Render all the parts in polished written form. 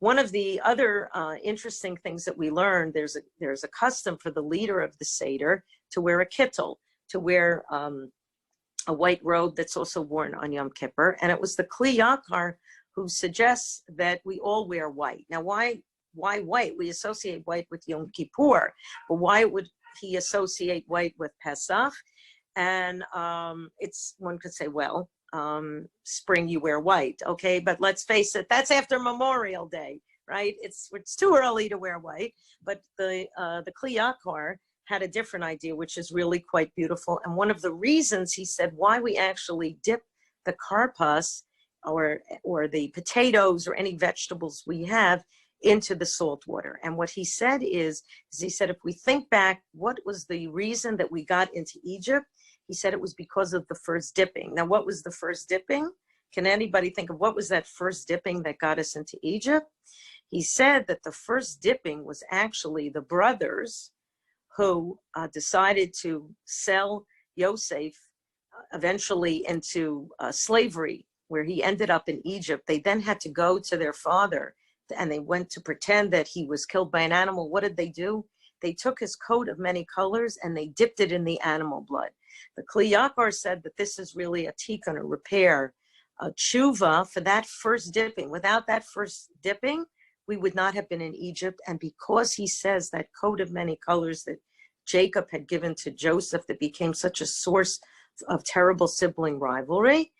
One of the other interesting things that we learned, there's a custom for the leader of the Seder to wear a kittel, to wear a white robe that's also worn on Yom Kippur. And it was the Kli Yakar who suggests that we all wear white. Now, why white? We associate white with Yom Kippur, but why would he associate white with Pesach? And it's, one could say, well, spring you wear white, okay? But let's face it, that's after Memorial Day, right? It's too early to wear white. But the Kli Yakar had a different idea, which is really quite beautiful. And one of the reasons he said why we actually dip the karpas or the potatoes or any vegetables we have into the salt water. And what he said is he said, if we think back, what was the reason that we got into Egypt? He said it was because of the first dipping. Now, what was the first dipping? Can anybody think of what was that first dipping that got us into Egypt? He said that the first dipping was actually the brothers who decided to sell Yosef eventually into slavery, where he ended up in Egypt. They then had to go to their father, and they went to pretend that he was killed by an animal. What did they do? They took his coat of many colors and they dipped it in the animal blood. The Kli Yakar said that this is really a tikkun, a repair, a tshuva for that first dipping. Without that first dipping, we would not have been in Egypt. And because he says that coat of many colors that Jacob had given to Joseph that became such a source of terrible sibling rivalry,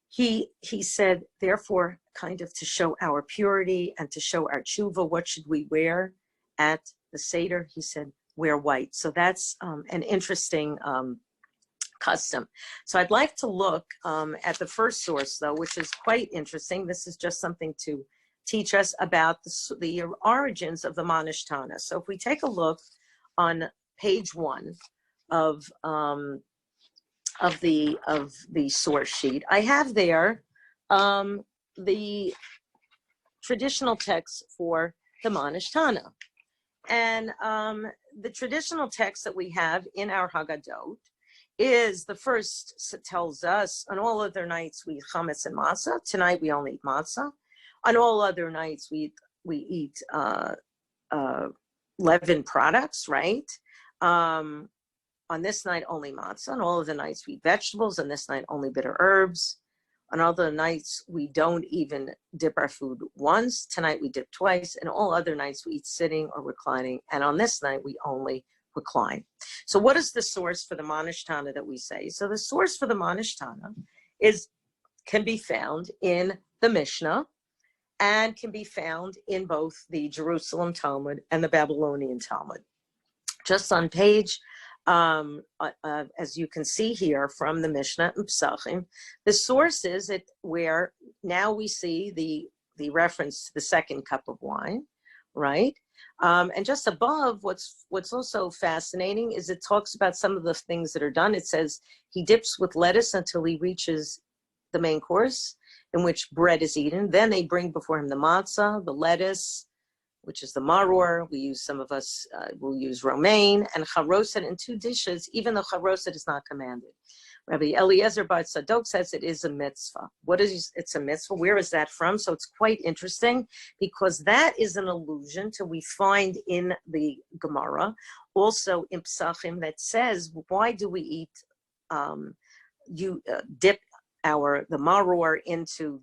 he said, therefore, kind of to show our purity and to show our tshuva, what should we wear at the Seder? He said, wear white. So that's an interesting custom. So I'd like to look at the first source, though, which is quite interesting. This is just something to teach us about the origins of the Mohnish Tana. So if we take a look on page 1 of the source sheet, I have there the traditional text for the Mohnish Tana. And the traditional text that we have in our Haggadot is the first tells us on all other nights we eat chametz and matzah. Tonight we only eat matzah. On all other nights we eat leavened products, right? On this night only matzah. On all of the nights we eat vegetables. On this night only bitter herbs. On other nights we don't even dip our food once. Tonight we dip twice. And all other nights we eat sitting or reclining. And on this night we only recline. So what is the source for the Mohnish Tana that we say? So the source for the Mohnish Tana can be found in the Mishnah and can be found in both the Jerusalem Talmud and the Babylonian Talmud. Just on page, as you can see here from the Mishnah and Pesachim, the source is where now we see the reference to the second cup of wine, right? And just above, what's also fascinating is it talks about some of the things that are done. It says he dips with lettuce until he reaches the main course, in which bread is eaten. Then they bring before him the matzah, the lettuce, which is the maror. Some of us will use romaine, and charoset in 2 dishes, even though charoset is not commanded. Rabbi Eliezer Bar Tzadok says it is a mitzvah. It's a mitzvah? Where is that from? So it's quite interesting because that is an allusion to we find in the Gemara, also in Pesachim, that says, why do we eat, dip the maror into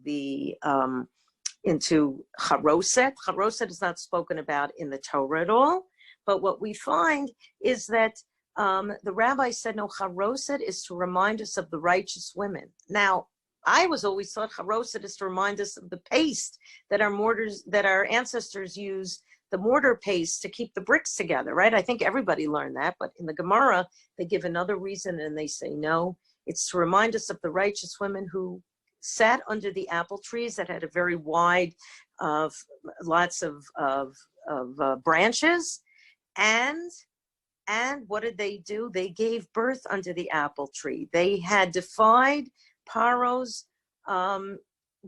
charoset. Charoset is not spoken about in the Torah at all, but what we find is that the rabbi said, no, charoset is to remind us of the righteous women. Now, I was always thought charoset is to remind us of the paste that our ancestors used, the mortar paste to keep the bricks together, right? I think everybody learned that, but in the Gemara, they give another reason and they say, no, it's to remind us of the righteous women who sat under the apple trees that had a very wide, lots of branches, and what did they do? They gave birth under the apple tree. They had defied Paro's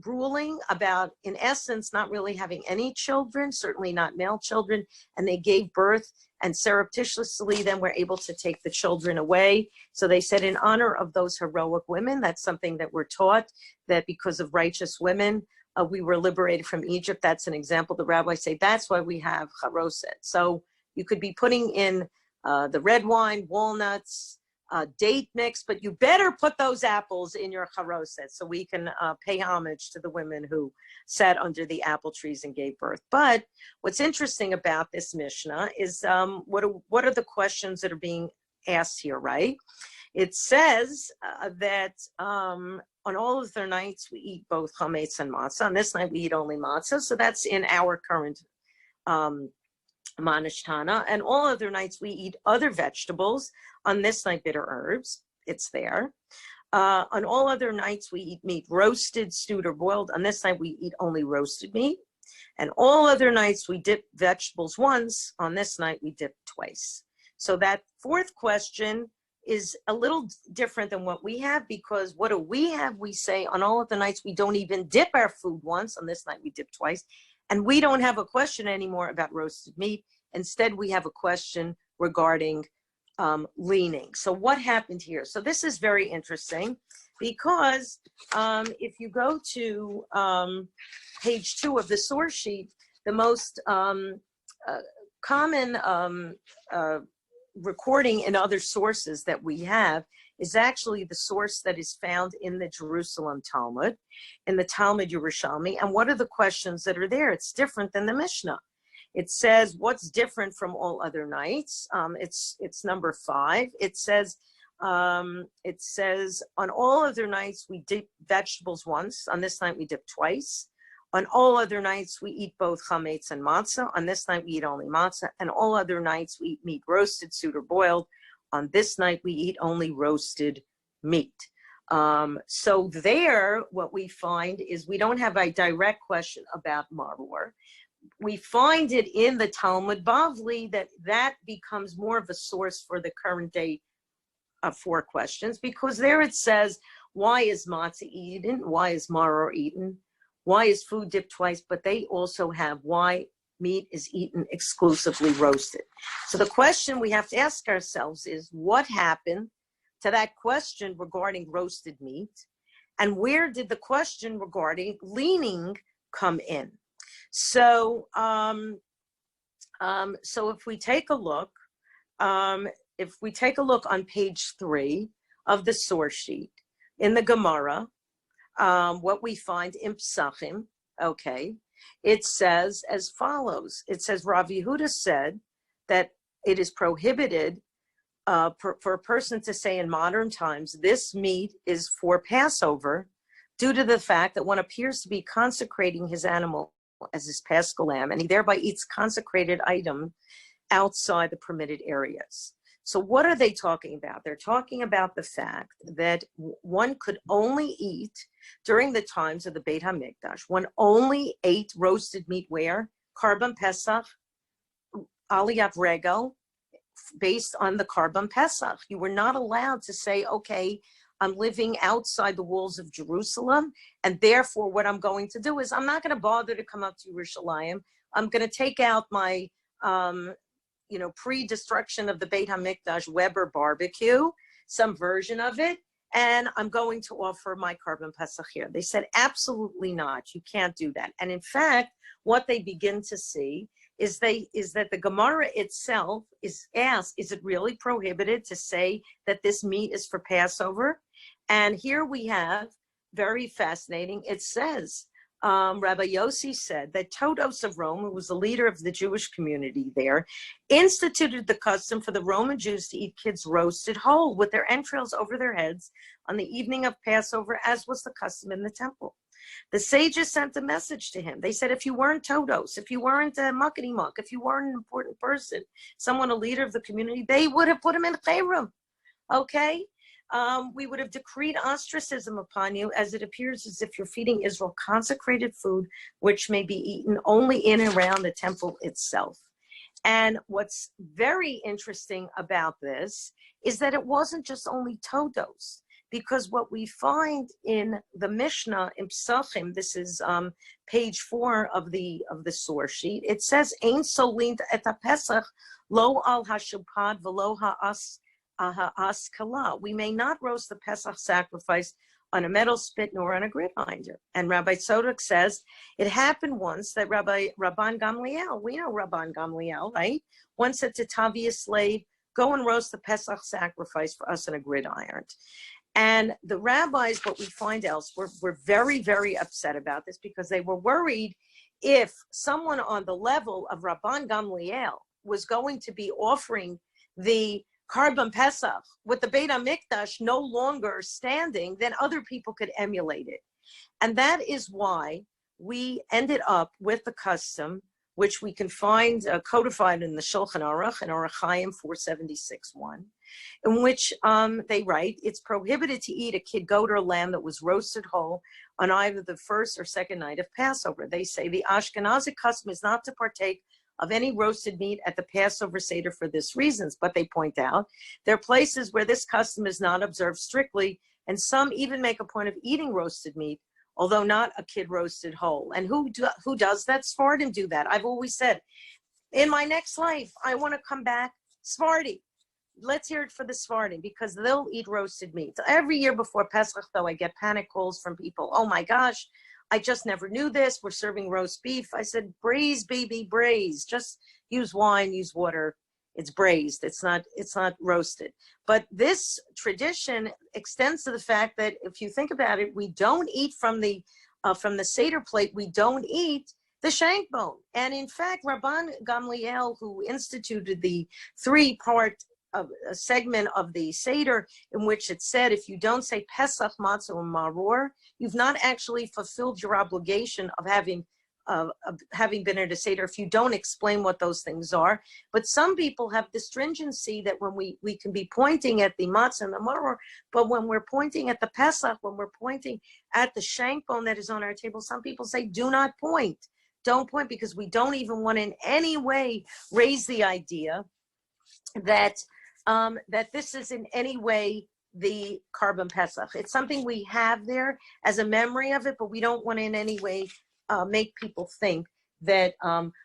ruling about, in essence, not really having any children, certainly not male children, and they gave birth and surreptitiously then were able to take the children away. So they said in honor of those heroic women, that's something that we're taught, that because of righteous women, we were liberated from Egypt. That's an example. The rabbis say that's why we have charoset. So you could be putting in the red wine, walnuts, date mix, but you better put those apples in your charoset so we can pay homage to the women who sat under the apple trees and gave birth. But what's interesting about this Mishnah is what are the questions that are being asked here, right? It says that on all of their nights we eat both chametz and matzah. On this night we eat only matzah, so that's in our current Mohnish Tana. And all other nights we eat other vegetables. On this night, bitter herbs. It's there. On all other nights we eat meat, roasted, stewed, or boiled. On this night we eat only roasted meat. And all other nights we dip vegetables once. On this night we dip twice. So that fourth question is a little different than what we have, because what do we have? We say on all of the nights we don't even dip our food once. On this night we dip twice. And we don't have a question anymore about roasted meat. Instead, we have a question regarding leaning. So what happened here? So this is very interesting, because if you go to page 2 of the source sheet, the most common recording in other sources that we have is actually the source that is found in the Jerusalem Talmud, in the Talmud Yerushalmi. And what are the questions that are there? It's different than the Mishnah. It says, what's different from all other nights? It's number 5. It says, on all other nights we dip vegetables once. On this night we dip twice. On all other nights we eat both chametz and matzah. On this night we eat only matzah. And all other nights we eat meat roasted, stewed, or boiled. On this night we eat only roasted meat. So there, what we find is we don't have a direct question about maror. We find it in the Talmud Bavli that becomes more of a source for the current day 4 questions, because there it says, why is matzah eaten? Why is maror eaten? Why is food dipped twice? But they also have why meat is eaten exclusively roasted. So the question we have to ask ourselves is, what happened to that question regarding roasted meat? And where did the question regarding leaning come in? So, so if we take a look, on page 3 of the source sheet in the Gemara, what we find in Psachim, okay, it says as follows. It says, Rav Yehuda said that it is prohibited for a person to say in modern times, this meat is for Passover, due to the fact that one appears to be consecrating his animal as his paschal lamb, and he thereby eats consecrated item outside the permitted areas. So what are they talking about? They're talking about the fact that one could only eat during the times of the Beit HaMikdash. One only ate roasted meat where? Karban Pesach, Aliyat Regel, based on the Karban Pesach. You were not allowed to say, okay, I'm living outside the walls of Jerusalem, and therefore what I'm going to do is I'm not going to bother to come up to Yerushalayim. I'm going to take out my pre-destruction of the Beit HaMikdash Weber barbecue, some version of it, and I'm going to offer my Karban Pesach here. They said, absolutely not. You can't do that. And in fact, what they begin to see is that the Gemara itself is asked, is it really prohibited to say that this meat is for Passover? And here we have, very fascinating, it says, Rabbi Yossi said that Todos of Rome, who was the leader of the Jewish community there, instituted the custom for the Roman Jews to eat kids roasted whole with their entrails over their heads on the evening of Passover, as was the custom in the temple. The sages sent a message to him. They said, if you weren't Todos, if you weren't a muckety muck, if you weren't an important person, someone, a leader of the community, they would have put him in Chayrim. Okay? We would have decreed ostracism upon you, as it appears as if you're feeding Israel consecrated food, which may be eaten only in and around the temple itself. And what's very interesting about this is that it wasn't just only Todos, because what we find in the Mishnah in Psachim, this is page 4 of the source sheet, it says, Ein solint et ha-pesach lo al ha-shupad v'lo ha-as. We may not roast the Pesach sacrifice on a metal spit nor on a gridiron. And Rabbi Tzodok says it happened once that Rabban Gamliel, we know Rabban Gamliel, right? Once said to Tavi, a slave, go and roast the Pesach sacrifice for us on a gridiron. And the rabbis, what we find else, were very, very upset about this because they were worried if someone on the level of Rabban Gamliel was going to be offering the Karban Pesach with the Beit HaMikdash no longer standing, then other people could emulate it. And that is why we ended up with the custom, which we can find codified in the Shulchan Aruch and Orach Chaim 476-1, in which they write, it's prohibited to eat a kid goat or lamb that was roasted whole on either the first or second night of Passover. They say the Ashkenazic custom is not to partake of any roasted meat at the Passover Seder for this reasons, but they point out there are places where this custom is not observed strictly, and some even make a point of eating roasted meat, although not a kid roasted whole. And who does that? Sephardim do that. I've always said, in my next life, I want to come back Sephardi. Let's hear it for the Sephardim, because they'll eat roasted meat. So every year before Pesach, though, I get panic calls from people. Oh my gosh, I just never knew this. We're serving roast beef. I said, braise, baby, braise. Just use wine, use water. It's braised. It's not roasted. But this tradition extends to the fact that if you think about it, we don't eat from the Seder plate. We don't eat the shank bone. And in fact, Rabban Gamliel, who instituted the three-part segment of the Seder, in which it said, if you don't say Pesach, Matzah, and Maror, you've not actually fulfilled your obligation of having been at a Seder if you don't explain what those things are. But some people have the stringency that when we can be pointing at the Matzah and the Maror, but when we're pointing at the Pesach, when we're pointing at the shank bone that is on our table, some people say, do not point. Don't point, because we don't even want to in any way raise the idea that that this is in any way the Karban Pesach. It's something we have there as a memory of it, but we don't want to in any way make people think that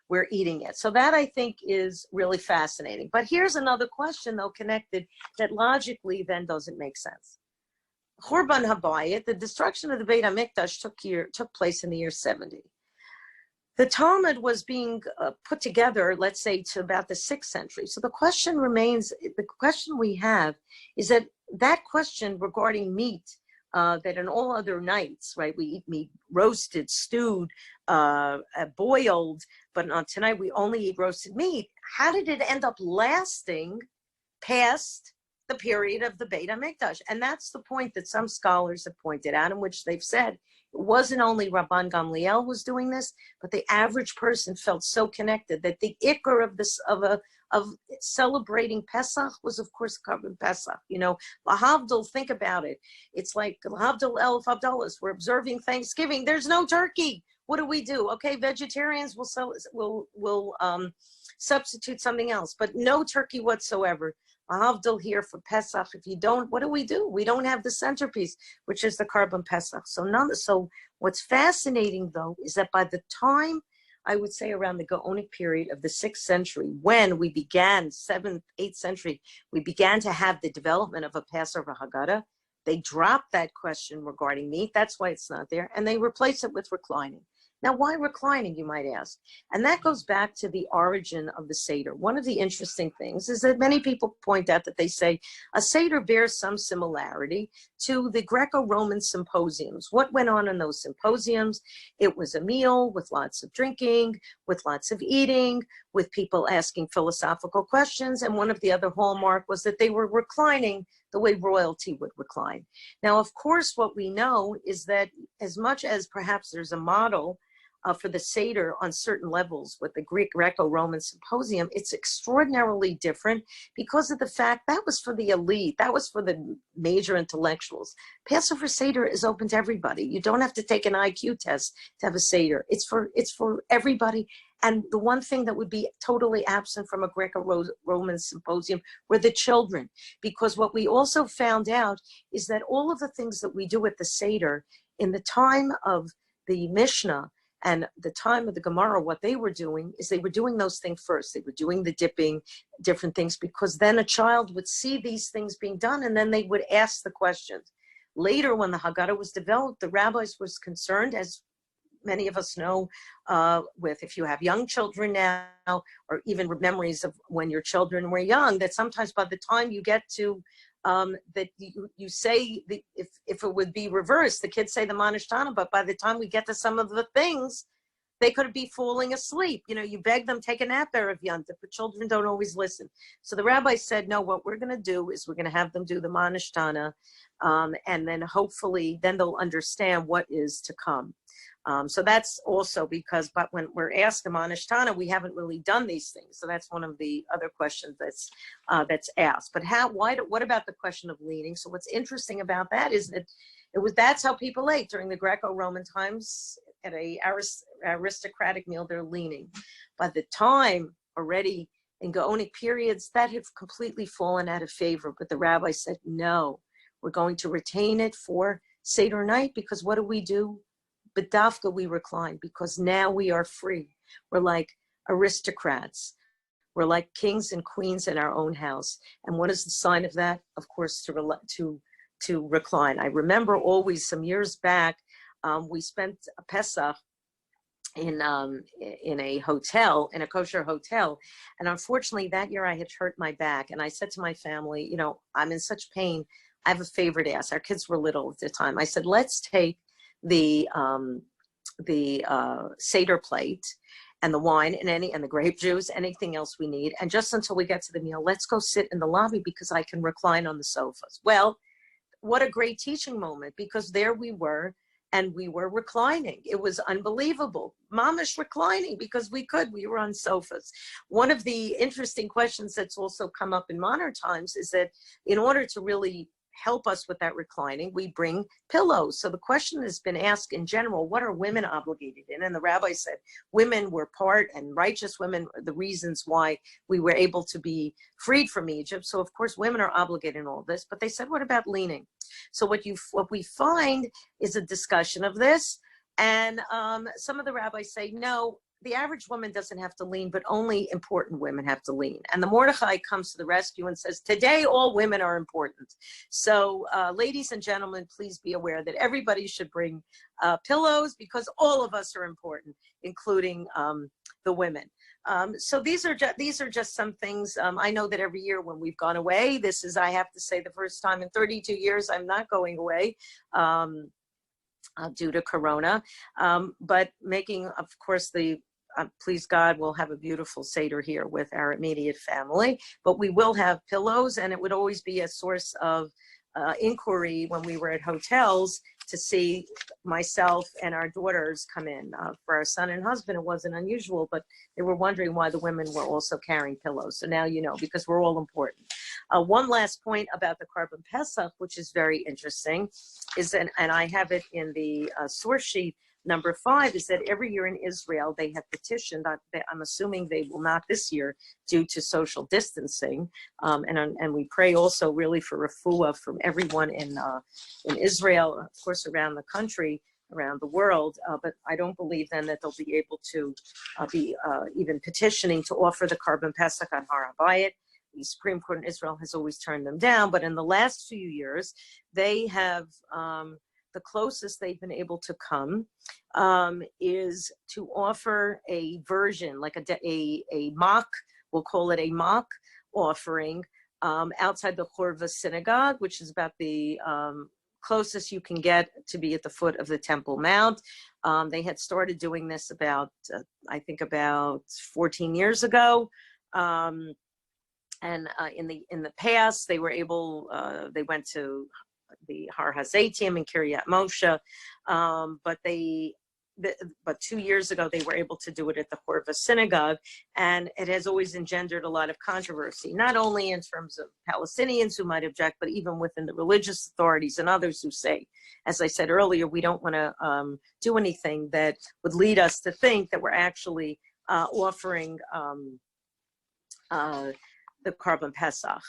we're eating it. So that, I think, is really fascinating. But here's another question, though, connected, that logically then doesn't make sense. Churban Habayit, the destruction of the Beit HaMikdash took place in the year 70. The Talmud was being put together, let's say, to about the 6th century. So the question remains, the question we have is that question regarding meat, that in all other nights, right, we eat meat roasted, stewed, boiled, but on tonight we only eat roasted meat. How did it end up lasting past the period of the Beit HaMikdash? And that's the point that some scholars have pointed out, in which they've said it wasn't only Rabban Gamliel was doing this, but the average person felt so connected that the ikar of this of celebrating Pesach was, of course, Karban Pesach. You know, lahavdil, think about it. It's like lahavdil elf Havdalas. We're observing Thanksgiving. There's no turkey. What do? Okay, vegetarians will substitute something else, but no turkey whatsoever. Lahavdil here for Pesach. If you don't, what do? We don't have the centerpiece, which is the Karban Pesach. So what's fascinating, though, is that by the time, I would say around the Gaonic period of the 6th century, when we began, 7th, 8th century, we began to have the development of a Passover Haggadah, they dropped that question regarding meat. That's why it's not there. And they replaced it with reclining. Now, why reclining, you might ask? And that goes back to the origin of the Seder. One of the interesting things is that many people point out that they say a Seder bears some similarity to the Greco-Roman symposiums. What went on in those symposiums? It was a meal with lots of drinking, with lots of eating, with people asking philosophical questions. And one of the other hallmark was that they were reclining the way royalty would recline. Now, of course, what we know is that as much as perhaps there's a model for the Seder on certain levels with the Greco-Roman symposium, it's extraordinarily different because of the fact that was for the elite, that was for the major intellectuals. Passover Seder is open to everybody. You don't have to take an IQ test to have a Seder. It's for everybody. And the one thing that would be totally absent from a Greco-Roman symposium were the children, because what we also found out is that all of the things that we do at the Seder in the time of the Mishnah and the time of the Gemara, what they were doing is they were doing those things first. They were doing the dipping, different things, because then a child would see these things being done and then they would ask the questions. Later, when the Haggadah was developed, the rabbis was concerned, as many of us know, with if you have young children now, or even memories of when your children were young, that sometimes by the time you get to that you say, if it would be reversed, the kids say the Mohnish Tana, but by the time we get to some of the things, they could be falling asleep. You know, you beg them, take a nap Erev Yontif, but children don't always listen. So the rabbi said, no, what we're going to do is we're going to have them do the Mohnish Tana, and then hopefully then they'll understand what is to come. So that's also because, but when we're asked the Mohnish Tana, we haven't really done these things. So that's one of the other questions that's asked. But what about the question of leaning? So what's interesting about that is that that's how people ate during the Greco-Roman times. At a aristocratic meal, they're leaning. By the time already in Gaonic periods, that had completely fallen out of favor. But the rabbi said, no, we're going to retain it for Seder night, because what do? B'dafka, we recline, because now we are free. We're like aristocrats. We're like kings and queens in our own house. And what is the sign of that? Of course, to recline. I remember always some years back, we spent a Pesach in a hotel, in a kosher hotel. And unfortunately that year I had hurt my back. And I said to my family, you know, I'm in such pain. I have a favor to ask. Our kids were little at the time. I said, let's take the Seder plate and the wine and the grape juice, anything else we need. And just until we get to the meal, let's go sit in the lobby because I can recline on the sofas. Well, what a great teaching moment, because there we were, and we were reclining. It was unbelievable. Mamish reclining, because we were on sofas. One of the interesting questions that's also come up in modern times is that in order to really help us with that reclining, we bring pillows. So the question has been asked in general, what are women obligated in? And the rabbi said, women were part, and righteous women are the reasons why we were able to be freed from Egypt. So of course, women are obligated in all this, but they said, what about leaning? So what we find is a discussion of this. And some of the rabbis say, no, the average woman doesn't have to lean, but only important women have to lean. And the Mordechai comes to the rescue and says, today all women are important. So ladies and gentlemen, please be aware that everybody should bring pillows, because all of us are important, including the women. So these are just some things. I know that every year when we've gone away, this is, I have to say, the first time in 32 years I'm not going away. Due to Corona, but making, of course, please God, we'll have a beautiful Seder here with our immediate family, but we will have pillows, and it would always be a source of inquiry when we were at hotels to see myself and our daughters come in. For our son and husband, it wasn't unusual, but they were wondering why the women were also carrying pillows. So now you know, because we're all important. One last point about the Korban Pesach, which is very interesting, is, and I have it in the source sheet, number 5, is that every year in Israel, they have petitioned, I'm assuming they will not this year due to social distancing, and we pray also really for refuah from everyone in Israel, of course, around the country, around the world, but I don't believe then that they'll be able to be even petitioning to offer the Korban Pesach on Har HaBayit. The Supreme Court in Israel has always turned them down, but in the last few years, they have, the closest they've been able to come is to offer a version, like a mock, we'll call it a mock offering outside the Chorva synagogue, which is about the closest you can get to be at the foot of the Temple Mount. They had started doing this about, I think about 14 years ago. And in the past, they were able, they went to the Har HaZeitim in Kiryat Moshe, but 2 years ago they were able to do it at the Chorva synagogue, and it has always engendered a lot of controversy, not only in terms of Palestinians who might object, but even within the religious authorities and others who say, as I said earlier, we don't want to do anything that would lead us to think that we're actually offering the Korban Pesach.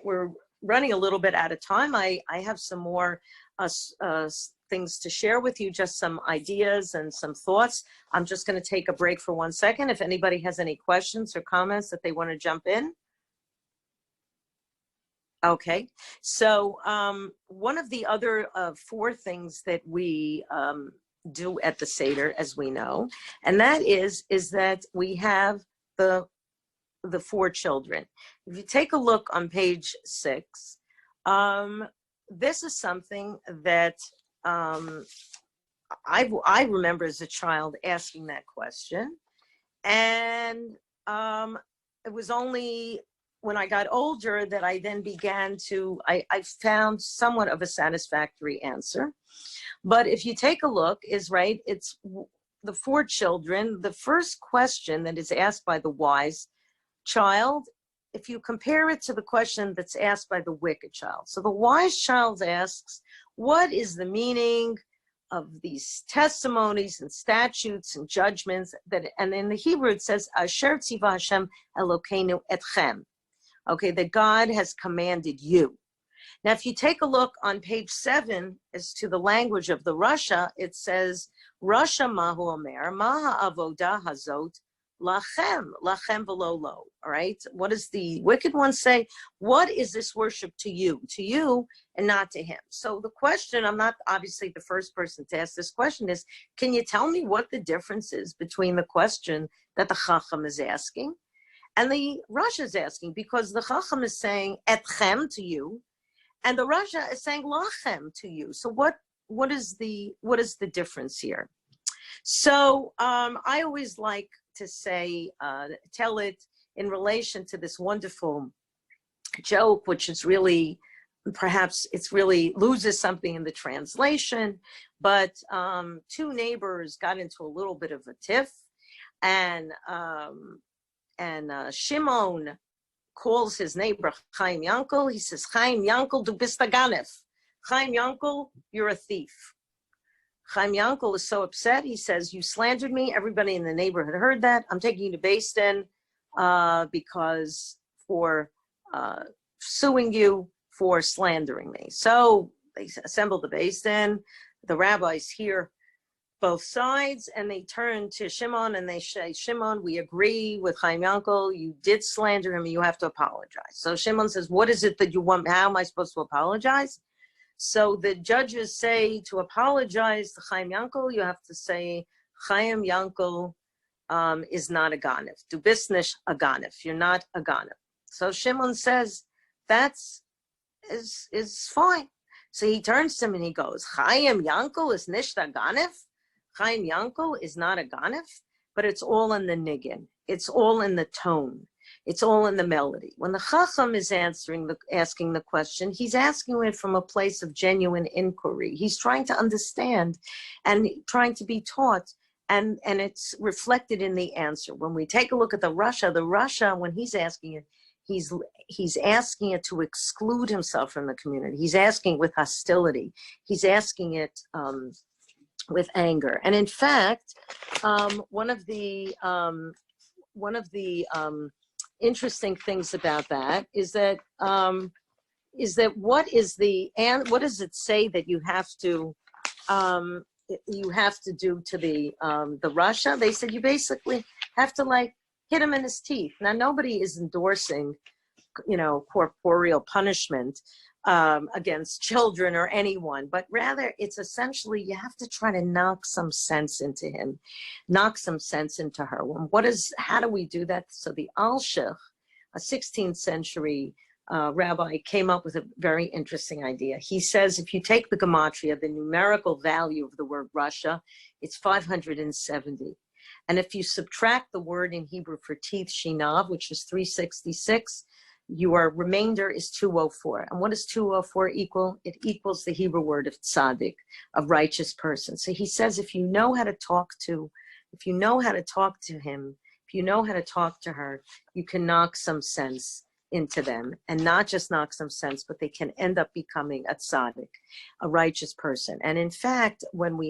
We're running a little bit out of time. I have some more things to share with you, just some ideas and some thoughts. I'm just going to take a break for 1 second. If anybody has any questions or comments that they want to jump in. Okay, so one of the other four things that we do at the Seder, as we know, and that is that we have the four children. If you take a look on page 6, this is something that I remember as a child asking that question, and it was only when I got older that I then began to, I found somewhat of a satisfactory answer. But if you take a look, it's the four children. The first question that is asked by the wise child, if you compare it to the question that's asked by the wicked child. So the wise child asks, what is the meaning of these testimonies and statutes and judgments that, and in the Hebrew it says, Asher tziva Hashem Elokeinu etchem. Okay, that God has commanded you. Now, if you take a look on page 7 as to the language of the Rasha, it says, Rasha mahu omer, maha avodah hazot, lachem v'lo lo. All right, what does the wicked one say? What is this worship to you and not to him? So the question, I'm not obviously the first person to ask this question, is, can you tell me what the difference is between the question that the Chacham is asking and the Rasha is asking? Because the Chacham is saying etchem to you, and the Rasha is saying lachem to you. So what is the difference here? So I always like to say, tell it in relation to this wonderful joke, which is really, perhaps it's really loses something in the translation, but two neighbors got into a little bit of a tiff, and Shimon calls his neighbor Chaim Yankel. He says, Chaim Yankel, du bist a ganef. Chaim Yankel, you're a thief. Chaim Yankel is so upset. He says, you slandered me. Everybody in the neighborhood heard that. I'm taking you to Beis Din because for suing you for slandering me. So they assemble the Beis Din. The rabbis hear both sides, and they turn to Shimon and they say, Shimon, we agree with Chaim Yankel. You did slander him and you have to apologize. So Shimon says, what is it that you want? How am I supposed to apologize? So the judges say, to apologize to Chaim Yankel, you have to say, Chaim Yankel is not a ganef. Du bist nicht a ganef. You're not a ganef. So Shimon says, that's is fine. So he turns to him and he goes, Chaim Yankel is nicht a ganef. Chaim Yankel is not a ganef, but it's all in the niggin. It's all in the tone. It's all in the melody. When the Chacham is asking the question, he's asking it from a place of genuine inquiry. He's trying to understand and trying to be taught, and it's reflected in the answer. When we take a look at the Rasha, when he's asking it, he's asking it to exclude himself from the community. He's asking with hostility. He's asking it with anger. And in fact, one of the interesting things about that is that what does it say that you have to do to the Rasha? They said you basically have to like hit him in his teeth. Now nobody is endorsing, corporeal punishment against children or anyone, but rather it's essentially you have to try to knock some sense into him, knock some sense into her. How do we do that? So the Alshich, a 16th century rabbi, came up with a very interesting idea. He says if you take the gematria, the numerical value of the word Rasha, it's 570. And if you subtract the word in Hebrew for teeth, shinav, which is 366, your remainder is 204. And what does 204 equal? It equals the Hebrew word of tzaddik, of righteous person. So he says if you know how to talk to him, if you know how to talk to her, you can knock some sense into them, and not just knock some sense, but they can end up becoming a tzaddik, a righteous person. And in fact,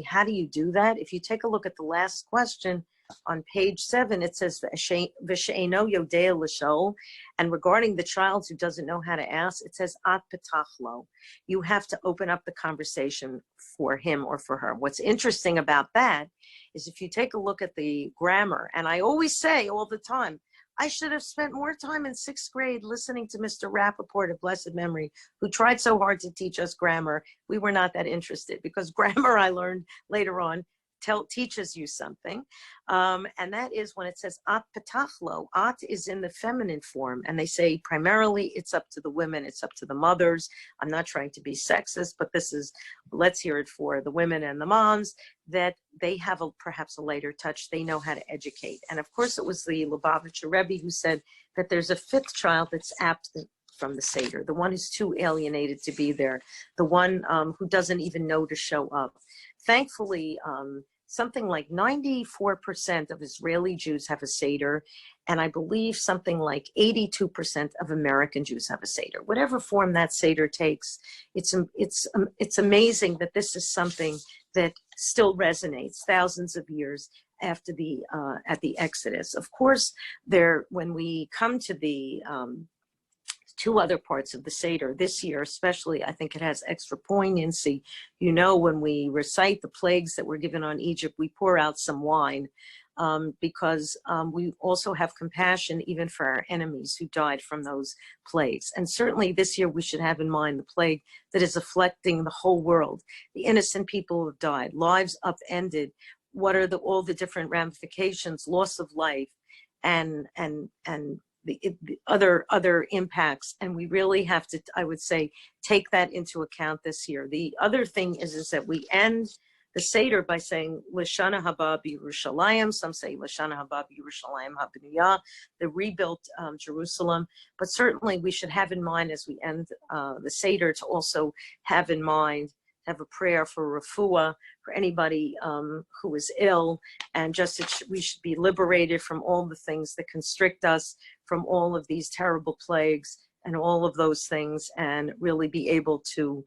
how do you do that? If you take a look at the last question on page 7, it says v'she'eno yodea l'shol, and regarding the child who doesn't know how to ask, it says at petachlo. You have to open up the conversation for him or for her. What's interesting about that is if you take a look at the grammar, and I always say all the time, I should have spent more time in 6th grade listening to Mr. Rappaport of blessed memory, who tried so hard to teach us grammar. We were not that interested because grammar, I learned later on, teaches you something. And that is when it says at petachlo. At is in the feminine form. And they say primarily it's up to the women, it's up to the mothers. I'm not trying to be sexist, but this is, let's hear it for the women and the moms, that they have perhaps a lighter touch. They know how to educate. And of course, it was the Lubavitcher Rebbe who said that there's a 5th child that's absent from the Seder, the one who's too alienated to be there, the one who doesn't even know to show up. Thankfully, something like 94% of Israeli Jews have a Seder, and I believe something like 82% of American Jews have a Seder. Whatever form that Seder takes, it's amazing that this is something that still resonates thousands of years after at the Exodus. Of course, when we come to the 2 other parts of the Seder this year, especially, I think it has extra poignancy. You know, when we recite the plagues that were given on Egypt, we pour out some wine because we also have compassion even for our enemies who died from those plagues. And certainly this year we should have in mind the plague that is afflicting the whole world. The innocent people who have died, lives upended. What are all the different ramifications, loss of life, and the other impacts, and we really have to, I would say, take that into account this year. The other thing is that we end the Seder by saying L'shana haba b'Yerushalayim. Some say L'shana haba b'Yerushalayim haBnuyah, the rebuilt Jerusalem. But certainly we should have in mind as we end the Seder to also have in mind, have a prayer for refuah, for anybody who is ill, and we should be liberated from all the things that constrict us, from all of these terrible plagues and all of those things, and really be able to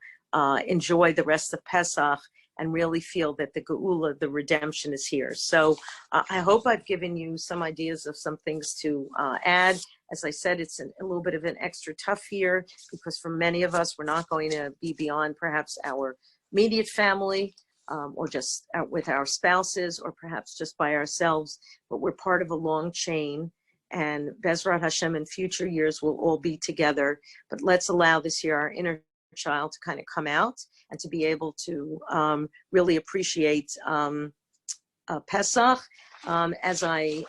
enjoy the rest of Pesach and really feel that the Geula, the redemption, is here. So I hope I've given you some ideas of some things to add. As I said, it's a little bit of an extra tough year because for many of us, we're not going to be beyond perhaps our immediate family, or just with our spouses, or perhaps just by ourselves, but we're part of a long chain, and Bezrat Hashem in future years we'll all be together. But let's allow this year our inner child to kind of come out and to be able to really appreciate Pesach. As I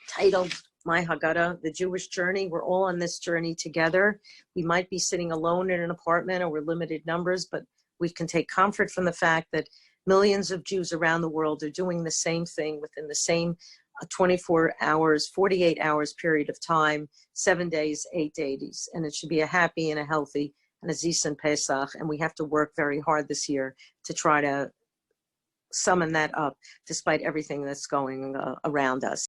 titled my Haggadah, The Jewish Journey, we're all on this journey together. We might be sitting alone in an apartment, or we're limited numbers, but we can take comfort from the fact that millions of Jews around the world are doing the same thing within the same 24 hours, 48 hours period of time, 7 days, 8 days. And it should be a happy and a healthy and a Zisen Pesach. And we have to work very hard this year to try to summon that up despite everything that's going around us.